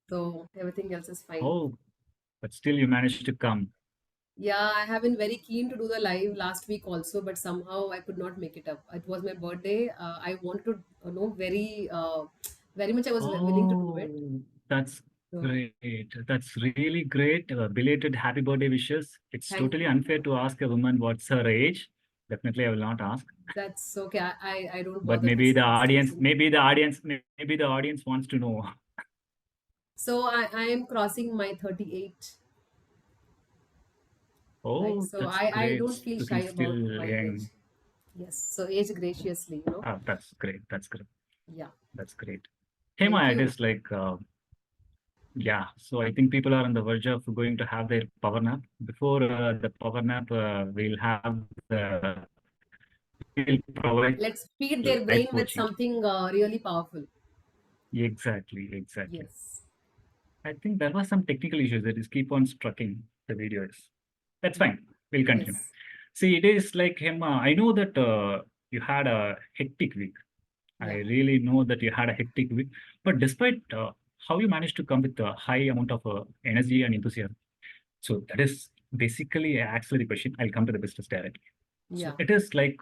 So everything else is fine. Oh, but still you managed to come. Yeah, I have been very keen to do the live last week also, but somehow I could not make it up. It was my birthday. I wanted to know very much. I was willing to do it. Oh, that's So great. That's really great. Belated happy birthday wishes. It's thank totally you. unfair to ask a woman what's her age. Definitely, I will not ask. That's okay. I don't But bother maybe the this audience, question. maybe the audience wants to know. So I am crossing my 38, right? Oh, So that's I great. don't feel shy Looking about still my age. young. Yes. So age graciously. Ah, that's great. That's great. Yeah. That's great. Thank Hema, it you. is like, yeah. So I think people are on the verge of going to have their power nap. Before the power nap, we'll provide Let's feed their life brain with coaching. something really powerful. Exactly, exactly. Yes. I think there was some technical issues that is keep on strucking the videos. That's Yeah. fine. We'll continue. Yes. See, it is like him. I know that you had a hectic week. I Yeah. really know that you had a hectic week. But despite how you managed to come with a high amount of energy and enthusiasm, so that is basically an auxiliary question. I'll come to the business directly. So Yeah. it is like,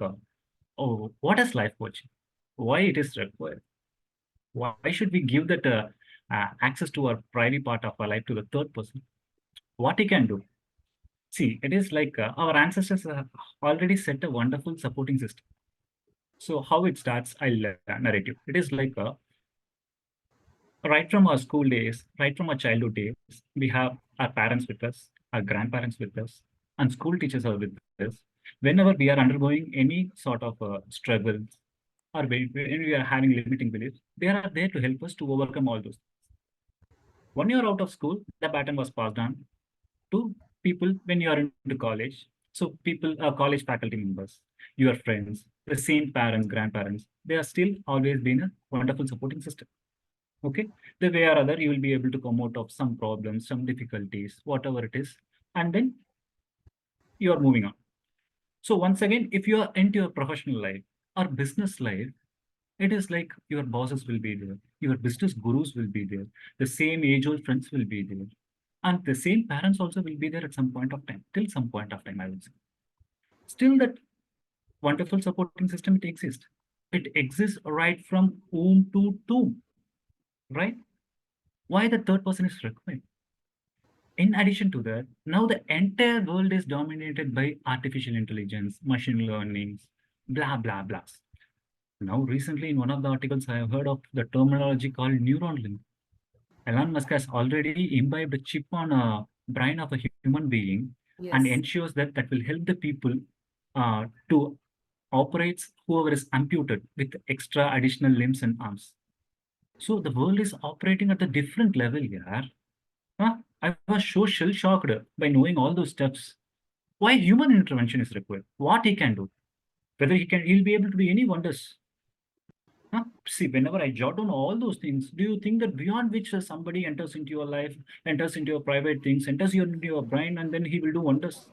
oh, what is life coaching? Why it is required? Why should we give that access to our private part of our life to the third person? What he can do? See, it is like our ancestors have already set a wonderful supporting system. So how it starts, I'll narrate you. It is like right from our school days, right from our childhood days, we have our parents with us, our grandparents with us, and school teachers are with us. Whenever we are undergoing any sort of struggles or when we are having limiting beliefs, they are there to help us to overcome all those. 1 year out of school, the baton was passed on to people when you are into college. So people, college faculty members, your friends, the same parents, grandparents, they are still always been a wonderful supporting system. Okay, the way or other, you will be able to come out of some problems, some difficulties, whatever it is, and then you are moving on. So once again, if you are into your professional life or business life, it is like your bosses will be there, your business gurus will be there, the same age-old friends will be there, and the same parents also will be there at some point of time, till some point of time, I would say. Still, that wonderful supporting system, it exists. It exists right from womb to tomb, right? Why the third person is required? In addition to that, now the entire world is dominated by artificial intelligence, machine learning, blah, blah, blah. Now, recently, in one of the articles, I have heard of the terminology called neuron link. Elon Musk has already imbibed a chip on a brain of a human being and Yes. ensures that that will help the people to operate whoever is amputated with extra additional limbs and arms. So the world is operating at a different level here. Huh? I was so shell shocked by knowing all those steps. Why human intervention is required? What he can do? Whether he'll be able to do any wonders. Huh? See, whenever I jot down all those things, do you think that beyond which somebody enters into your life, enters into your private things, into your brain, and then he will do wonders?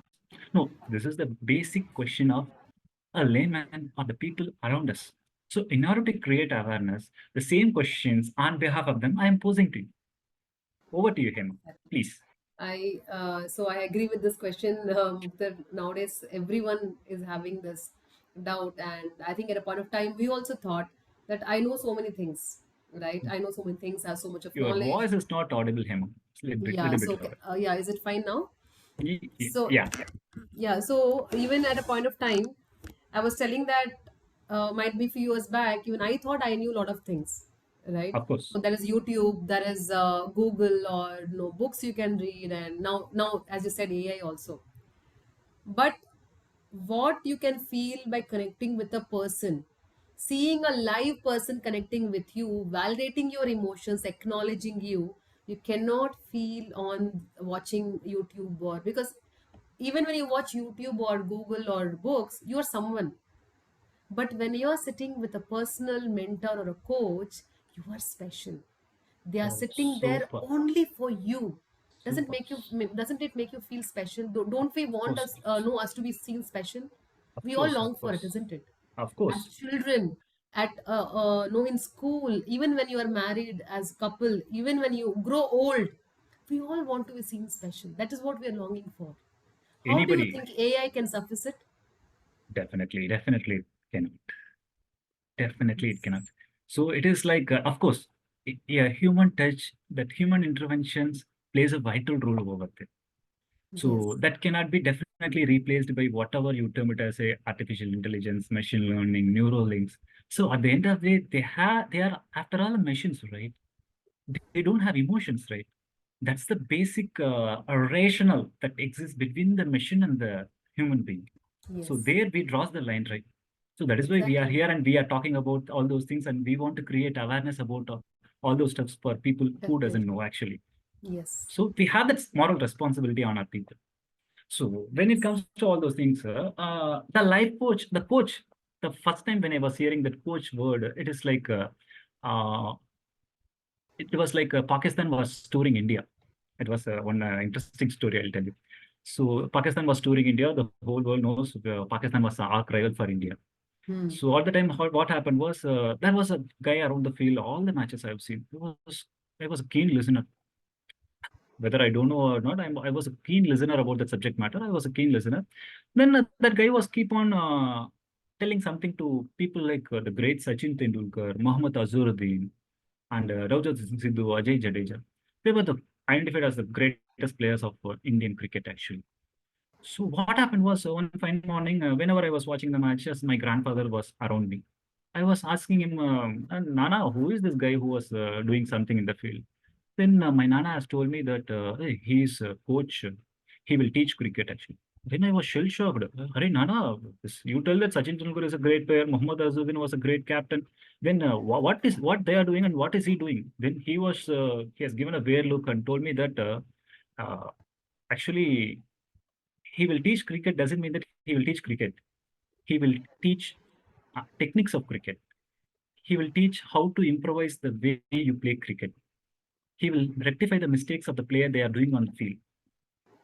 No, this is the basic question of a layman or the people around us. So, in order to create awareness, the same questions on behalf of them, I am posing to you. Over to you, Hema. Please. I agree with this question. That nowadays everyone is having this doubt, and I think at a point of time we also thought that I know so many things, right? I know so many things, I have so much of Your knowledge. voice is not audible, Hema. It's a Yeah. little bit So louder. yeah, is it fine now? So Yeah, yeah. So even at a point of time, I was telling that might be few years back, even I thought I knew a lot of things, right? of course. So there is YouTube, there is Google, or books you can read, and now as you said, AI also. But what you can feel by connecting with a person, seeing a live person connecting with you, validating your emotions, acknowledging you cannot feel on watching YouTube, or because even when you watch YouTube or Google or books, you are someone. But when you're sitting with a personal mentor or a coach, you are special. They are Oh, sitting there super, only for you. Doesn't super. make you, doesn't it make you feel special? Don't we Of want course, us, know us to be seen special? of We all course, long of for it, course, isn't it? of As course. children, at no, in school, even when you are married as couple, even when you grow old, we all want to be seen special. That is what we are longing for. How do you Anybody, think AI can suffice it? definitely it cannot. Definitely it cannot. Yes. So it is like, of course, yeah, human touch, that human interventions plays a vital role over there. So Yes. that cannot be definitely replaced by whatever you term it as a artificial intelligence, machine learning, neural links. So at the end of the day, they are after all machines, right? They don't have emotions, right? That's the basic rational that exists between the machine and the human being. So Yes. there we draws the line, right? So that is why we are Exactly. here and we are talking about all those things, and we want to create awareness about all those stuffs for people who doesn't Definitely. know actually. Yes. So we have that moral responsibility on our people. So when it Yes. comes to all those things, the life coach, the coach, the first time when I was hearing that coach word, it is like uh, it was like Pakistan was touring India. It was one interesting story I'll tell you. So Pakistan was touring India. The whole world knows Pakistan was an arch rival for India. Hmm. So all the time, what happened was there was a guy around the field. All the matches I've seen, I was a keen listener. Whether I don't know or not, I was a keen listener about that subject matter. I was a keen listener. Then that guy was keep on telling something to people like the great Sachin Tendulkar, Mohammad Azharuddin, and Ravjot Sidhu, Ajay Jadeja. They were identified as the greatest players of Indian cricket, actually. So what happened was one fine morning, whenever I was watching the matches, my grandfather was around me. I was asking him, Nana, who is this guy who was doing something in the field? Then my Nana has told me that hey, he is a coach. He will teach cricket actually. Then I was shell shocked. Hare Nana, you tell that Sachin Tendulkar is a great player. Muhammad Azharuddin was a great captain. Then what they are doing and what is he doing? Then he has given a weird look and told me that uh, actually he will teach cricket doesn't mean that he will teach cricket. He will teach techniques of cricket. He will teach how to improvise the way you play cricket. He will rectify the mistakes of the player they are doing on the field.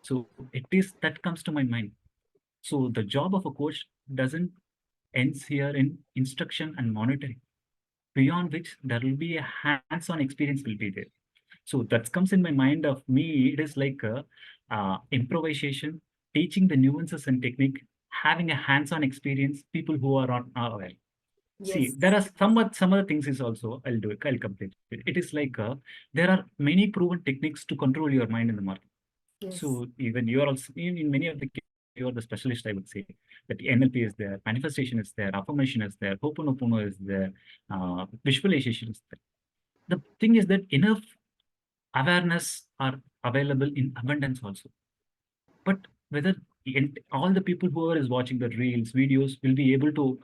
So it is that comes to my mind. So the job of a coach doesn't ends here in instruction and monitoring, beyond which there will be a hands-on experience will be there. So that comes in my mind of me. It is like improvisation, teaching the nuances and technique, having a hands-on experience. People who are not aware. See, Yes. there are some other things is also I'll do it. I'll complete it. It is like there are many proven techniques to control your mind in the market. Yes. So even you are also in many of the cases, you are the specialist, I would say, that NLP is there, manifestation is there, affirmation is there, Ho'oponopono is there, visualization is there. The thing is that enough awareness are available in abundance also. But whether all the people who are is watching the reels, videos will be able to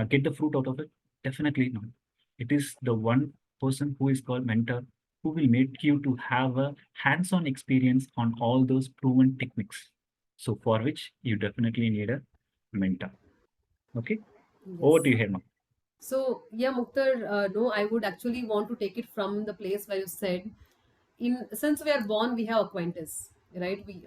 get the fruit out of it, definitely not. It is the one person who is called mentor who will make you to have a hands-on experience on all those proven techniques. So for which you definitely need a mentor. Okay, over to Yes. you, Hema. So, yeah, Mukhtar, no, I would actually want to take it from the place where you said, in since we are born, we have acquaintance, right? We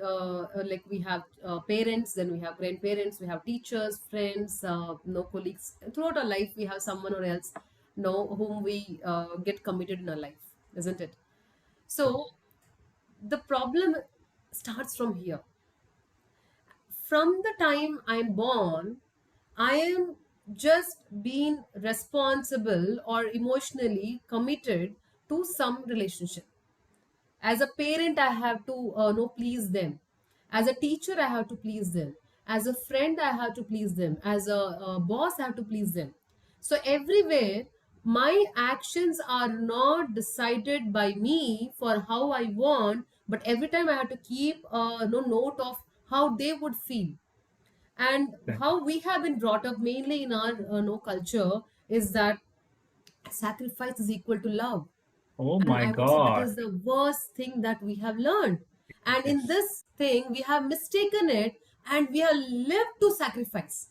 like we have parents, then we have grandparents, we have teachers, friends, no colleagues. Throughout our life, we have someone or else, no, whom we get committed in our life, isn't it? So the problem starts from here. From the time I'm born, I am just being responsible or emotionally committed to some relationship. As a parent, I have to no please them. As a teacher, I have to please them. As a friend, I have to please them. As a boss, I have to please them. So everywhere, my actions are not decided by me for how I want, but every time I have to keep no note of how they would feel. And Exactly. how we have been brought up mainly in our no culture is that sacrifice is equal to love. Oh And my I would say that God. is the worst thing that we have learned. And in Yes, this thing, we have mistaken it and we have lived to sacrifice.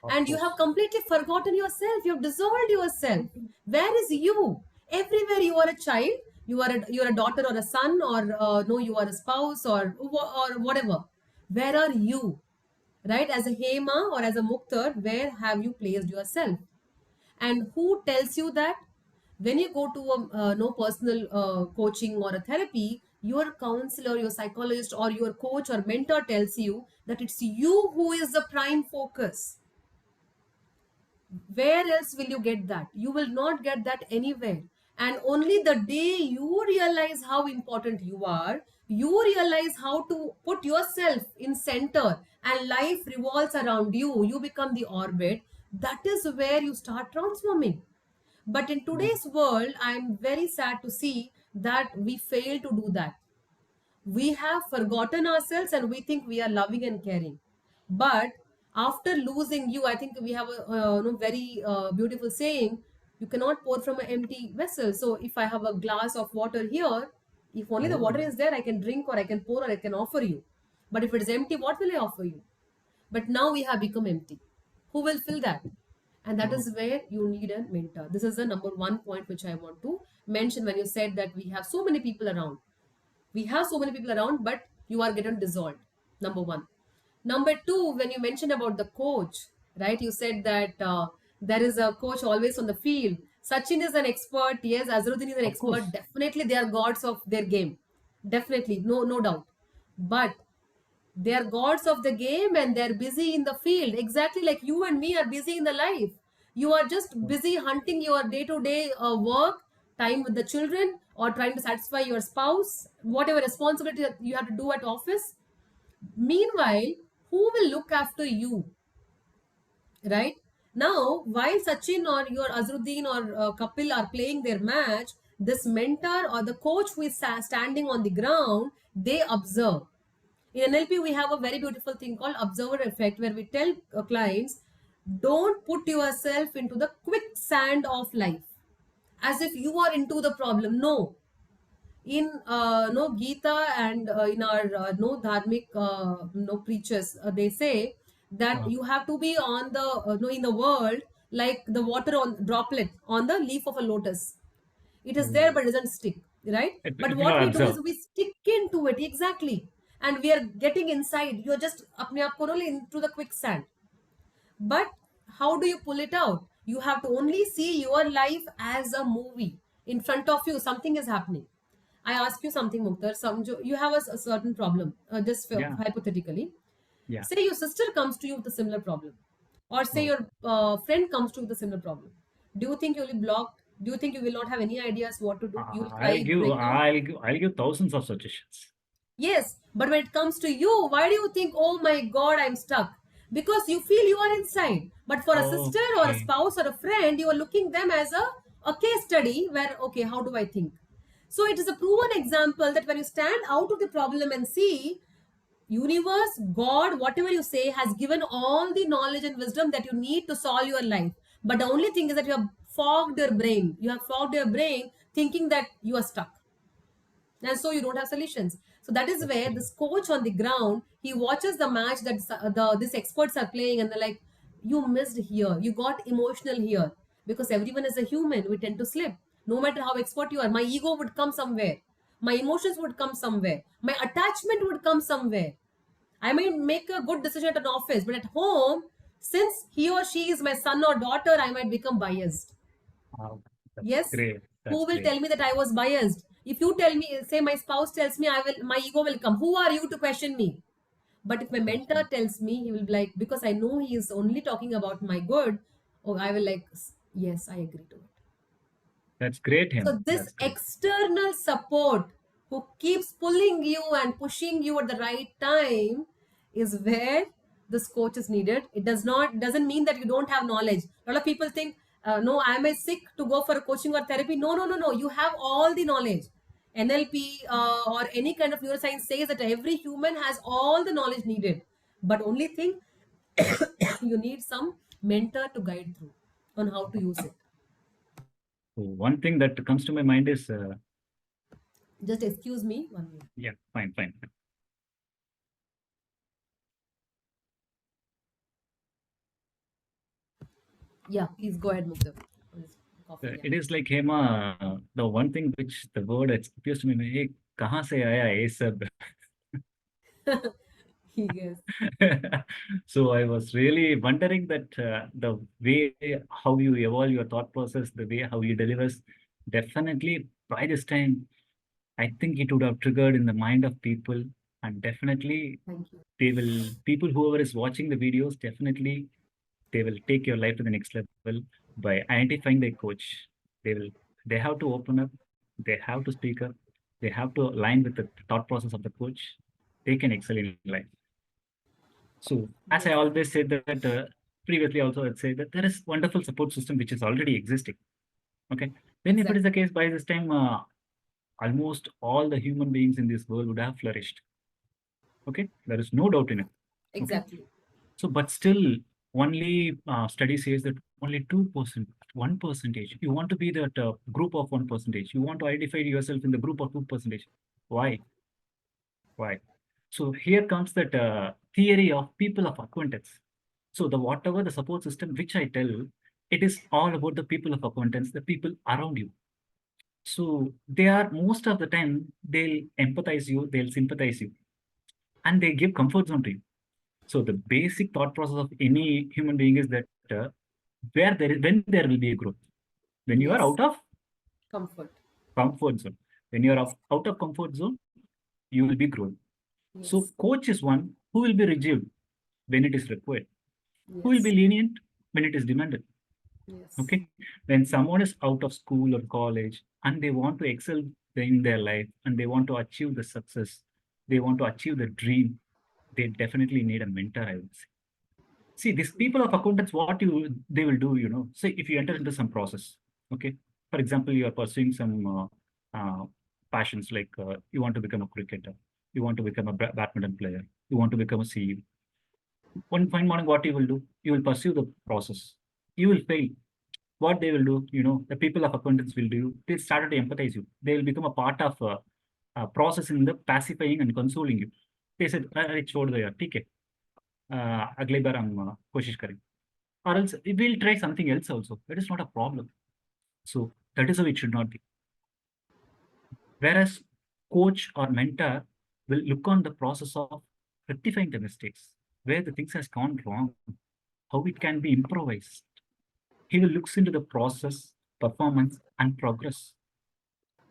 of And you have course. completely forgotten yourself. You have dissolved yourself. Where is you? Everywhere you are a child. You are a daughter or a son, or no, you are a spouse, or whatever. Where are you? Right? As a Hema or as a Muktar, where have you placed yourself? And who tells you that? When you go to a no personal coaching or a therapy, your counselor, your psychologist, or your coach or mentor tells you that it's you who is the prime focus. Where else will you get that? You will not get that anywhere. And only the day you realize how important you are, you realize how to put yourself in center and life revolves around you, you become the orbit. That is where you start transforming. But in today's world, I'm very sad to see that we fail to do that. We have forgotten ourselves and we think we are loving and caring. But after losing you, I think we have a very beautiful saying: you cannot pour from an empty vessel. So if I have a glass of water here, if only the water Oh, is there, I can drink or I can pour or I can offer you. But if it is empty, what will I offer you? But now we have become empty. Who will fill that? And that oh, is where you need a mentor. This is the number one point which I want to mention. When you said that we have so many people around, we have so many people around, but you are getting dissolved. Number one. Number two, when you mentioned about the coach, right? You said that there is a coach always on the field. Sachin is an expert. Yes, Azruddin is an of expert. course. Definitely, they are gods of their game. Definitely, no doubt. But they are gods of the game and they're busy in the field, exactly like you and me are busy in the life. You are just busy hunting your day-to-day work, time with the children, or trying to satisfy your spouse, whatever responsibility that you have to do at office. Meanwhile, who will look after you, right? Now, while Sachin or your Azruddin or Kapil are playing their match, this mentor or the coach who is standing on the ground, they observe. In NLP, we have a very beautiful thing called observer effect, where we tell clients, don't put yourself into the quicksand of life as if you are into the problem. No. In no Gita and in our no dharmic no preachers, they say that Uh, you have to be on the no in the world like the water on droplet on the leaf of a lotus. It is there oh. but it doesn't stick, right? But If you what have we do is observed, we stick into it, exactly, and we are getting inside. You're just apne aap ko na into the quicksand. But how do you pull it out? You have to only see your life as a movie. In front of you something is happening. I ask you something, Muktar. You have a certain problem, just yeah, hypothetically. yeah. Say your sister comes to you with a similar problem, or say Oh, your friend comes to you with a similar problem. Do you think you will be blocked? Do you think you will not have any ideas what to do? You will I'll cry, give, break down? I'll give thousands of suggestions. Yes, but when it comes to you, why do you think, oh my God, I'm stuck? Because you feel you are inside. But for a sister or a Okay. spouse or a friend, you are looking them as a case study where, okay, how do I think? So it is a proven example that when you stand out of the problem and see, universe, God, whatever you say, has given all the knowledge and wisdom that you need to solve your life. But the only thing is that you have fogged your brain. You have fogged your brain thinking that you are stuck, and so you don't have solutions. So that is That's where great. this coach on the ground, he watches the match that these experts are playing, and they're like, you missed here, you got emotional here. Because everyone is a human, we tend to slip. No matter how expert you are, my ego would come somewhere, my emotions would come somewhere, my attachment would come somewhere. I might make a good decision at an office, but at home, since he or she is my son or daughter, I might become biased. Wow, that's Yes. great. That's Who will great. tell me that I was biased? If you tell me, say my spouse tells me, I will, my ego will come. Who are you to question me? But if my That's mentor great. tells me, he will be like, because I know he is only talking about my good, oh, I will like, yes, I agree to it. That's great, So him. this That's great. external support who keeps pulling you and pushing you at the right time is where this coach is needed. It doesn't mean that you don't have knowledge. A lot of people think, no, am I sick to go for a coaching or therapy? No, no, no, no. You have all the knowledge. NLP or any kind of neuroscience says that every human has all the knowledge needed. But only thing, you need some mentor to guide through on how to use it. So one thing that comes to my mind is, Just excuse me 1 minute. yeah, fine, fine. Yeah, please go ahead, Mukta. Coughing, yeah. It is like Hema, the one thing which the word appears to me, hey, kahan se aaya ye sab? Yes. So I was really wondering that the way how you evolve your thought process, the way how you delivers, definitely by this time, I think it would have triggered in the mind of people, and definitely Thank you. they will people whoever is watching the videos, definitely they will take your life to the next level by identifying their coach. They will they have to open up, they have to speak up, they have to align with the thought process of the coach. They can excel in life. So as I Yes. always said that previously also I'd say that there is wonderful support system which is already existing. Okay, then if it is Exactly. the case, by this time almost all the human beings in this world would have flourished. Okay, there is no doubt in it. Okay, Exactly. so but still only study says that only 2%, 1%, you want to be that group of 1%, you want to identify yourself in the group of 2%. Why? Why? So here comes that theory of people of acquaintance. So the whatever the support system which I tell, it is all about the people of acquaintance, the people around you. So they are most of the time they'll empathize you, they'll sympathize you, and they give comfort zone to you. So the basic thought process of any human being is that when there will be a growth, when you are out Yes. of Comfort. comfort zone, when you are out of comfort zone, you will be growing. So Yes. coach is one who will be rigid when it is required, who will be Yes. lenient when it is demanded. Yes. Okay, when someone is out of school or college and they want to excel in their life and they want to achieve the success, they want to achieve the dream, they definitely need a mentor, I would say. See, these people of accountants, what they will do, say if you enter into some process, okay. For example, you are pursuing some passions like you want to become a cricketer, you want to become a badminton player, you want to become a CEO. One fine morning, what you will do? You will pursue the process. You will fail. What they will do, the people of acquaintance will do, they started to empathize you. They will become a part of process in the pacifying and consoling you. They said, अरे छोड़ दो यार ठीक है अगली बार हम कोशिश करेंगे or else we will try something else also. That is not a problem. So that is how it should not be. Whereas coach or mentor will look on the process of rectifying the mistakes, where the things has gone wrong, how it can be improvised. He will looks into the process, performance, and progress.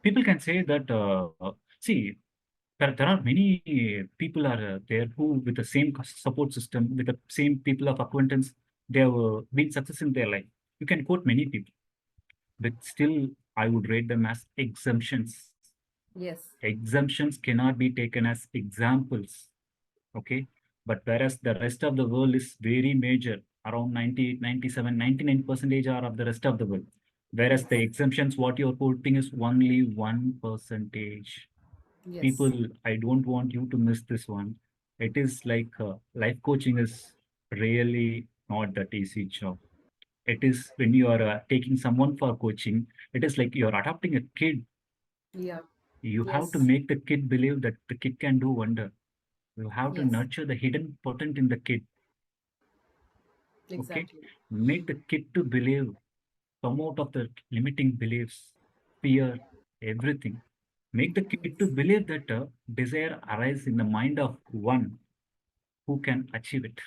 People can say that see there are many people are there who with the same support system with the same people of acquaintance they have been success in their life. You can quote many people, but still I would rate them as exemptions. Yes. Exemptions cannot be taken as examples. Okay, but whereas the rest of the world is very major, around 90, 97, 99 percentage are of the rest of the world, whereas the Yes. exemptions what you're quoting is only 1%. Yes. People, I don't want you to miss this one. It is like life coaching is really not that easy job. It is when you are taking someone for coaching, it is like you're adopting a kid. Yeah. You have to Yes. make the kid believe that the kid can do wonder. You have to Yes. nurture the hidden potent in the kid. Okay, Exactly. make the kid to believe, come out of the limiting beliefs, fear, everything. Make the kid to Yes. believe that desire arises in the mind of one who can achieve it.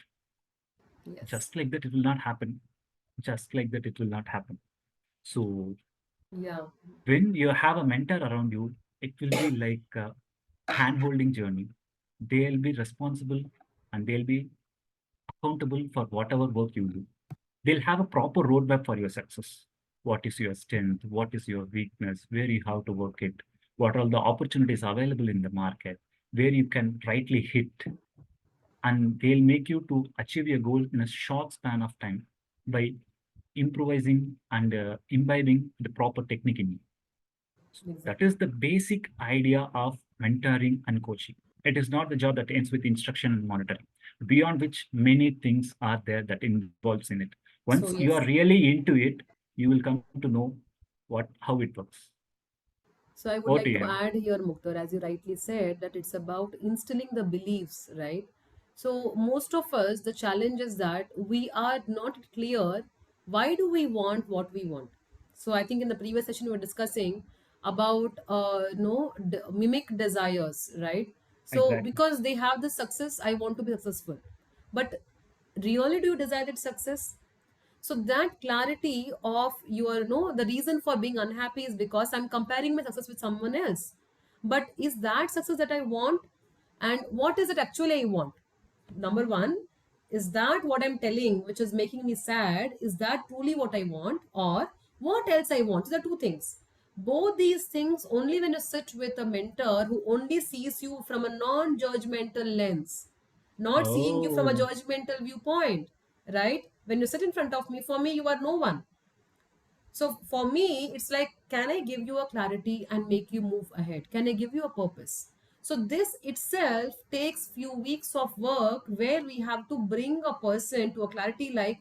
Yes. Just like that, it will not happen. Just like that, it will not happen. So Yeah. when you have a mentor around you, it will be like a hand-holding journey. They'll be responsible and they'll be accountable for whatever work you do. They'll have a proper roadmap for your success. What is your strength? What is your weakness? Where you have to work it? What are the opportunities available in the market? Where you can rightly hit? And they'll make you to achieve your goal in a short span of time by improvising and imbibing the proper technique in you. That Exactly. is the basic idea of mentoring and coaching. It is not the job that ends with instruction and monitoring, beyond which many things are there that involves in it. Once So you are yes. really into it, you will come to know how it works. So I would What do like you to have? add here, Muktar, as you rightly said, that it's about instilling the beliefs, right? So most of us, the challenge is that we are not clear why do we want what we want. So I think in the previous session we were discussing about no mimic desires, right? So Exactly. because they have the success, I want to be successful. But really, do you desire that success? So that clarity of your no, the reason for being unhappy is because I'm comparing my success with someone else. But is that success that I want? And what is it actually I want? Number one, is that what I'm telling, which is making me sad, is that truly what I want? Or what else I want? These are two things. Both these things only when you sit with a mentor who only sees you from a non-judgmental lens, not seeing you from a Oh, judgmental viewpoint, right? When you sit in front of me, for me you are no one. So for me, it's like, can I give you a clarity and make you move ahead? Can I give you a purpose? So this itself takes few weeks of work where we have to bring a person to a clarity like,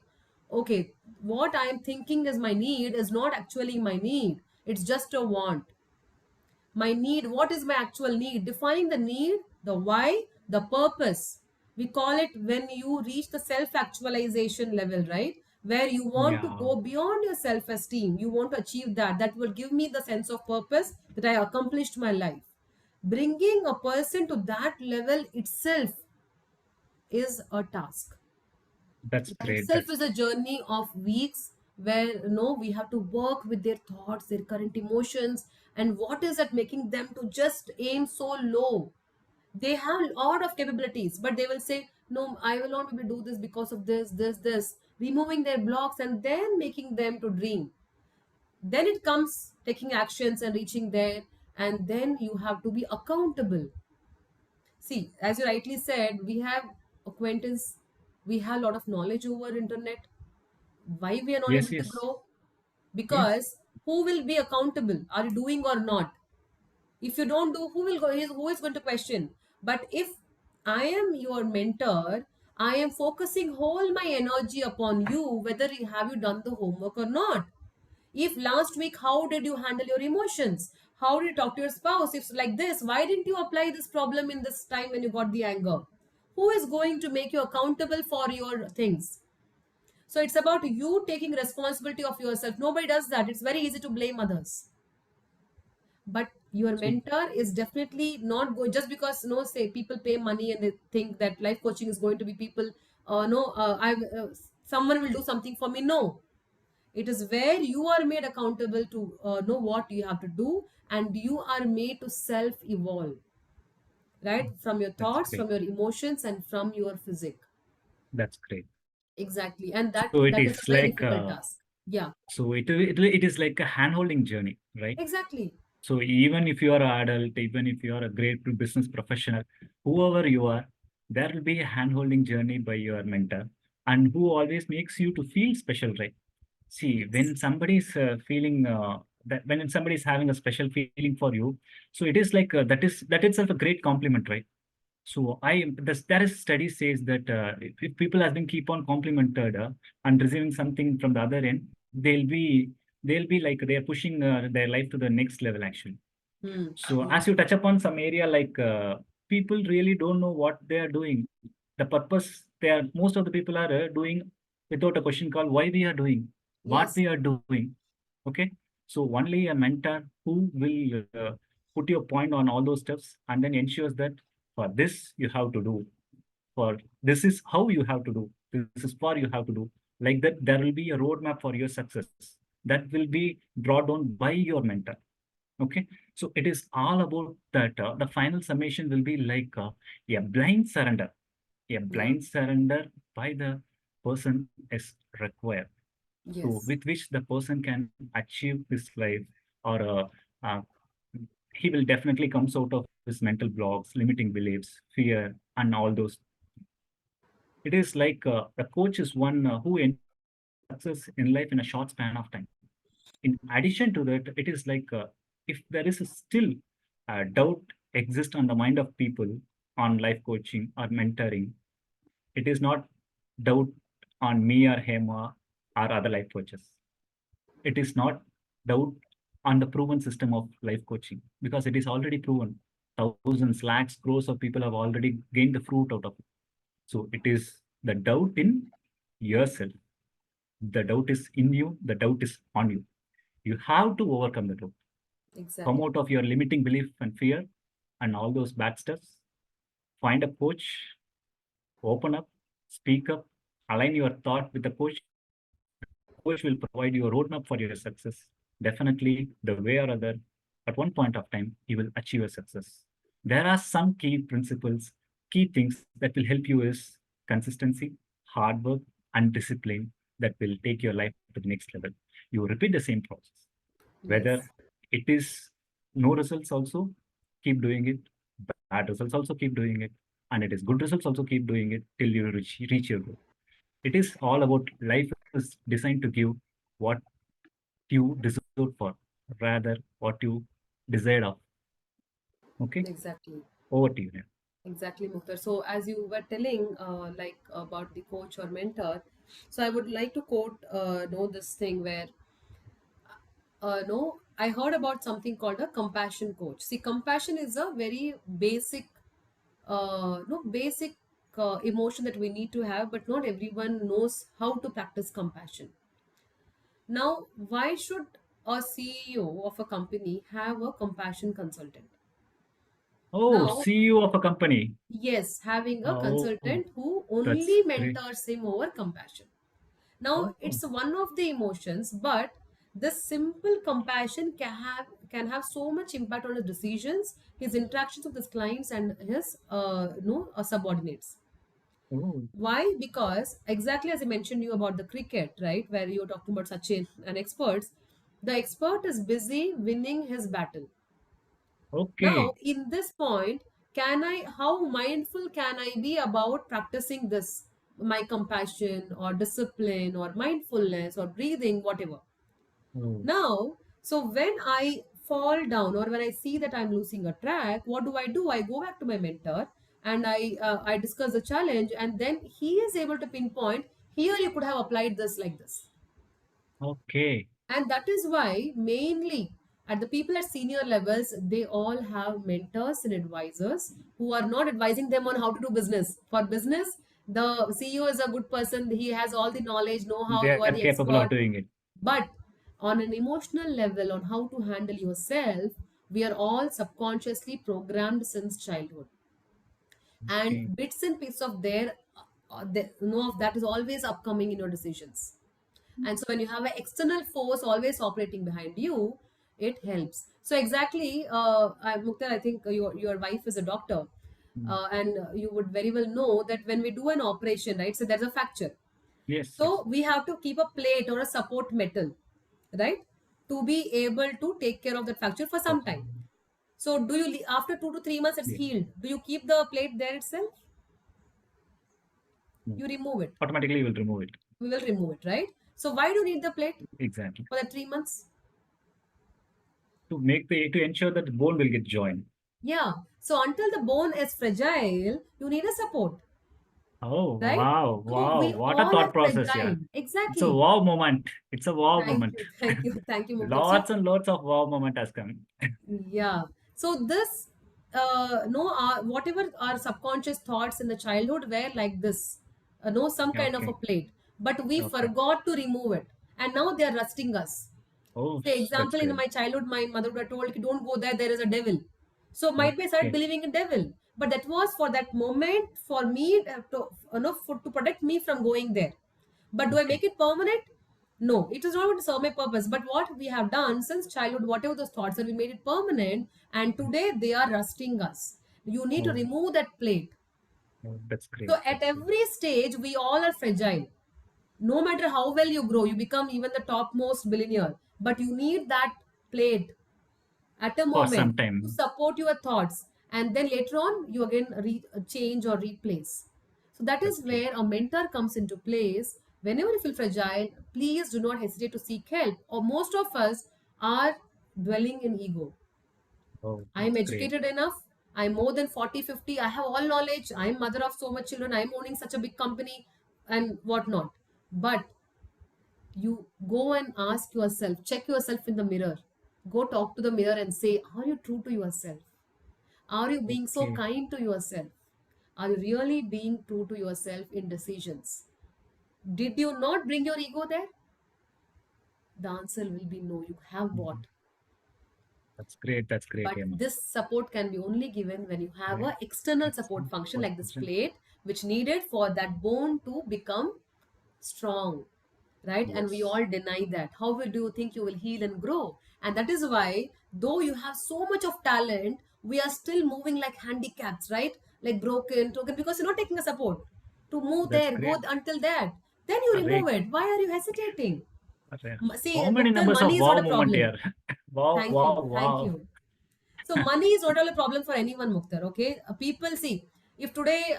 okay, what I am thinking is my need is not actually my need. It's just a want. My need, what is my actual need? Defining the need, the why, the purpose. We call it when you reach the self actualization level, right? Where you want to yeah, go beyond your self esteem. You want to achieve that. That will give me the sense of purpose that I accomplished my life. Bringing a person to that level itself is a task. that's That great. itself That's is a journey of weeks where we have to work with their thoughts, their current emotions, and what is that making them to just aim so low. They have a lot of capabilities, but they will say, no, I will not be able to do this because of this, removing their blocks and then making them to dream. Then it comes taking actions and reaching there, and then you have to be accountable. See, as you rightly said, we have acquaintance, we have a lot of knowledge over internet. Why we are not yes, able to yes, grow? yes. Because who will be accountable? Are you doing or not? If you don't do, who will go? Who is going to question? But if I am your mentor, I am focusing whole my energy upon you, whether you have you done the homework or not. If last week, how did you handle your emotions? How did you talk to your spouse? If like this, why didn't you apply this problem in this time when you got the anger? Who is going to make you accountable for your things? So it's about you taking responsibility of yourself. Nobody does that. It's very easy to blame others. But your So mentor is definitely not going just because say people pay money and they think that life coaching is going to be people no I someone will do something for me. No, it is where you are made accountable to know what you have to do, and you are made to self evolve, right, from your that's thoughts, great. from your emotions, and from your physique. That's great. Exactly, and that So it that is is a very like difficult task. Yeah, it is like a hand-holding journey, right? exactly. So even if you are an adult, even if you are a great business professional, whoever you are, there will be a hand-holding journey by your mentor, and who always makes you to feel special, right? See, Yes. when somebody is feeling that when somebody is having a special feeling for you, so it is like that itself a great compliment, right? So there is study says that if people has been keep on complimented and receiving something from the other end, they'll be like they are pushing their life to the next level actually. Hmm. So Hmm. as you touch upon some area like people really don't know what they are doing. The purpose they are most of the people are doing without a question called why we are doing, what Yes. we are doing. Okay, so only a mentor who will put your point on all those steps and then ensures that for this you have to do, for this is how you have to do, this is for you have to do, like that there will be a roadmap for your success that will be brought down by your mentor. Okay, so it is all about that the final summation will be like a blind surrender, a Yeah. blind surrender by the person is required, so Yes. with which the person can achieve this life, or uh, he will definitely comes out of his mental blocks, limiting beliefs, fear, and all those. It is like the coach is one who ensures success in life in a short span of time. In addition to that, it is like if there is a still doubt exists on the mind of people on life coaching or mentoring, it is not doubt on me or him or other life coaches. It is not doubt on the proven system of life coaching because it is already proven. Thousands, lakhs, crores of people have already gained the fruit out of it. So it is the doubt in yourself. The doubt is in you. The doubt is on you. You have to overcome the doubt. Come Exactly. out of your limiting belief and fear and all those bad stuffs. Find a coach, open up, speak up, align your thought with the coach. Coach will provide you a roadmap for your success. Definitely, the way or other, at one point of time, you will achieve a success. There are some key principles, key things that will help you is consistency, hard work, and discipline that will take your life to the next level. You repeat the same process. Whether Yes, it is no results also, keep doing it. Bad results also keep doing it. And it is good results also keep doing it till you reach your goal. It is all about life is designed to give what you deserve for, rather what you desired of. Okay, exactly. over to you now. Exactly, Mukhtar. So, as you were telling, like about the coach or mentor, so I would like to quote, know this thing where, no, I heard about something called a compassion coach. See, compassion is a very basic, no, basic emotion that we need to have, but not everyone knows how to practice compassion. Now, why should a CEO of a company have a compassion consultant? Oh, Now, CEO of a company. yes, having a Oh, consultant who that's only great. mentors him over compassion. Now, Oh, it's one of the emotions, but this simple compassion can have so much impact on his decisions, his interactions with his clients, and his subordinates. oh, Why? Because exactly as I mentioned you about the cricket, right, where you're talking about Sachin and experts, the expert is busy winning his battle. Now, okay. in this point, how mindful can I be about practicing this, my compassion or discipline or mindfulness or breathing, whatever? Oh, Now, so when I fall down or when I see that I'm losing a track, what do? I go back to my mentor and I discuss the challenge, and then he is able to pinpoint here you could have applied this like this. okay. And that is why mainly at the people at senior levels, they all have mentors and advisors who are not advising them on how to do business. For business, the CEO is a good person, he has all the knowledge, know how, They you are are the capable of expert. doing it. But on an emotional level, on how to handle yourself, we are all subconsciously programmed since childhood, and Okay. bits and pieces of know of that is always upcoming in your decisions. And so when you have an external force always operating behind you, it helps. So exactly, Mukhtar, I think your wife is a doctor, Mm. and you would very well know that when we do an operation, right? So there's a fracture. Yes, yes. So we have to keep a plate or a support metal, right, to be able to take care of that fracture for some Okay. time. So do you after 2 to 3 months it's Yeah. healed? Do you keep the plate there itself? No. You remove it. Automatically, you will remove it. We will remove it, right? So why do you need the plate Exactly. for the 3 months? To ensure that the bone will get joined. Yeah. So until the bone is fragile, you need a support, Oh, right? wow, So wow. we What a all are thought process, yeah. fragile. It's a Exactly. wow moment. It's a wow Thank moment. you. Thank you. Thank you, Mukhtar. So Lots and lots of wow moment has come. yeah. So this, no, whatever our subconscious thoughts in the childhood were like this, no, some kind of a Okay, plate, but we okay. forgot to remove it, and now they are rusting us. Oh, Say that's example, in great. my childhood, my mother would have told, "Don't go there. There is a devil." So might be I started Okay, believing in devil, but that was for that moment for me to protect me from going there. But do I okay. make it permanent? No, it is not going to serve my purpose. But what we have done since childhood, whatever those thoughts are, we made it permanent, and today they are rusting us. You need to Oh, remove that plate. oh, that's great. So at That's great. every stage, we all are fragile. No matter how well you grow, you become even the topmost billionaire. But you need that plate at a For moment some to time. support your thoughts, and then later on you again change or replace. So that is That's great. where a mentor comes into place. Whenever you feel fragile, please do not hesitate to seek help, or most of us are dwelling in ego. Oh, I am that's great. educated enough, I'm more than 40, 50, I have all knowledge, I'm mother of so much children, I'm owning such a big company and whatnot. But you go and ask yourself, check yourself in the mirror, go talk to the mirror and say, are you true to yourself? Are you being so Okay. kind to yourself? Are you really being true to yourself in decisions? Did you not bring your ego there? The answer will be no, you have Mhm. bought. That's great, But Hema. this support can be only given when you have Great. a external support Excellent function like this question. plate, which needed for that bone to become strong, right? And we Yes, all deny that. How do you think you will heal and grow? And that is why, though you have so much of talent, we are still moving like handicaps, right? Like broken token, because you're not taking a support to move that's there, go great. until that, then you remove Correct. it. Why are you hesitating? See, How many Mukhtar, numbers of money is not wow a moment problem. here? Wow, Thank you, wow, thank wow. you. So money is not a problem for anyone, Mukhtar. Okay, people see, if today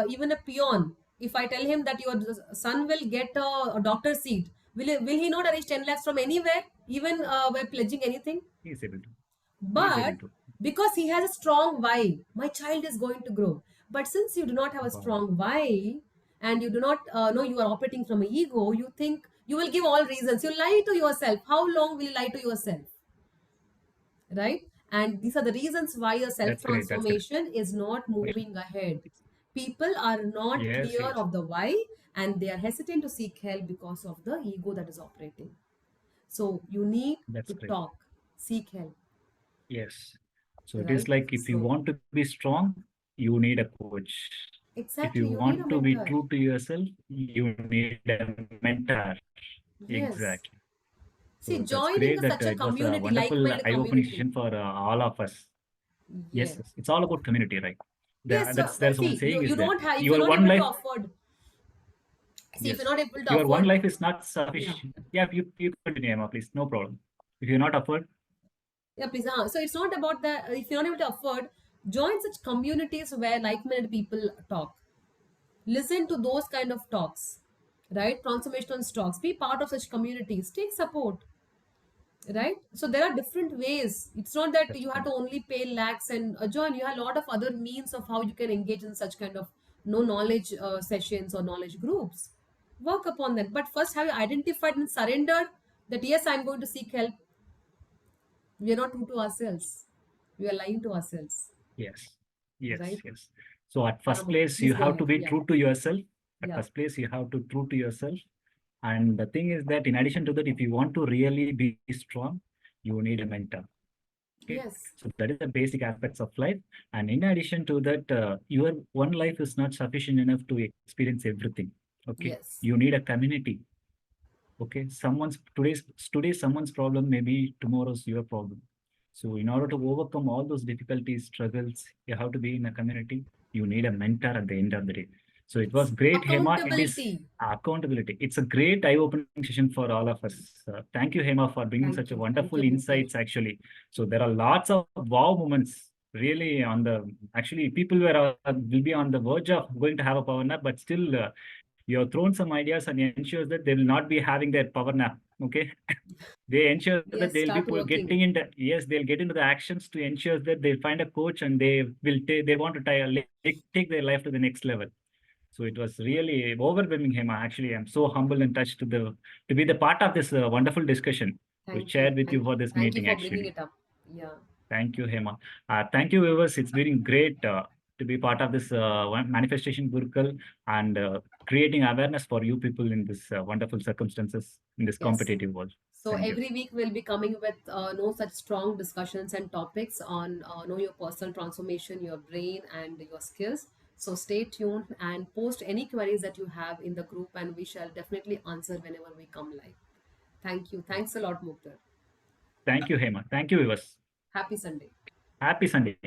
even a peon, if I tell him that your son will get a doctor's seat, will he not arrange 10 lakhs from anywhere, even by pledging anything? He is able to. He is able But to. because he has a strong why, my child is going to grow. But since you do not have a Wow, strong why, and you do not know you are operating from a ego, you think you will give all reasons. You lie to yourself. How long will you lie to yourself? Right? And these are the reasons why your self that's great. That's great. transformation is not moving ahead. People are not Yes, clear yes. of the why, and they are hesitant to seek help because of the ego that is operating. So you need That's to great. talk, seek help, Yes. So it is right? like if you So want to be strong, you need a coach. If you exactly, you want need a to be mentor. true to yourself, you need a mentor. Yes. Exactly. See, So that's joining great a, that such a it was a community, wonderful like-minded eye-opening community. session for all of us. Yes, Yes. yes. It's all about community, right? Yes. So There's one see, saying you is that don't have, if you're your not one able to life, afford, see, if you're yes, not able to your one afford, life is not yeah. sufficient. Yeah, you continue, Emma, please. No problem. If you're not afford, Yeah, please. So it's not about that. If you're not able to afford, join such communities where like-minded people talk. Listen to those kind of talks, right? Transformational talks. Be part of such communities. Take support, right? So there are different ways. It's not that that's you have great. to only pay lakhs and join. You have a lot of other means of how you can engage in such kind of no knowledge sessions or knowledge groups. Work upon that. But first, have you identified and surrendered that yes, I'm going to seek help. We are not true to ourselves. We are lying to ourselves, Yes, yes, right? yes. So at Yeah, first place, please you go have to ahead. be Yeah, true to yourself. At yeah, first place, you have to true to yourself. And the thing is that in addition to that, if you want to really be strong, you need a mentor. Okay, yes, so that is the basic aspects of life. And in addition to that, your one life is not sufficient enough to experience everything. Okay, yes, you need a community. Okay, today someone's problem may be tomorrow's your problem. So in order to overcome all those difficulties, struggles, you have to be in a community. You need a mentor at the end of the day. So it was great, Hema. It is accountability. accountability. It's a great eye-opening session for all of us. Thank you, Hema, for bringing such a Thank wonderful you, Mukhtar. insights. Actually, so there are lots of wow moments. Really, on the actually, people will be on the verge of going to have a power nap, but still, you have thrown some ideas and ensures that they will not be having their power nap. Okay, they ensure that Yes, they'll be start getting working. into, yes, they'll get into the actions to ensure that they'll find a coach and they will they want to take their life to the next level. So it was really overwhelming, Hema. Actually, I'm so humble and touched to be the part of this wonderful discussion to share with you Thank for you. this Thank you meeting. for bringing Actually, it up. Yeah. thank you, Hema. Thank you, viewers. It's been great to be part of this manifestation Gurukul and creating awareness for you people in this wonderful circumstances in this Yes. competitive world. So Thank you. every week we'll be coming with no such strong discussions and topics on know your personal transformation, your brain, and your skills. So stay tuned and post any queries that you have in the group, and we shall definitely answer whenever we come live. Thank you. Thanks a lot, Mukta. Thank you, Hema. Thank you, viewers. Happy Sunday. Happy Sunday.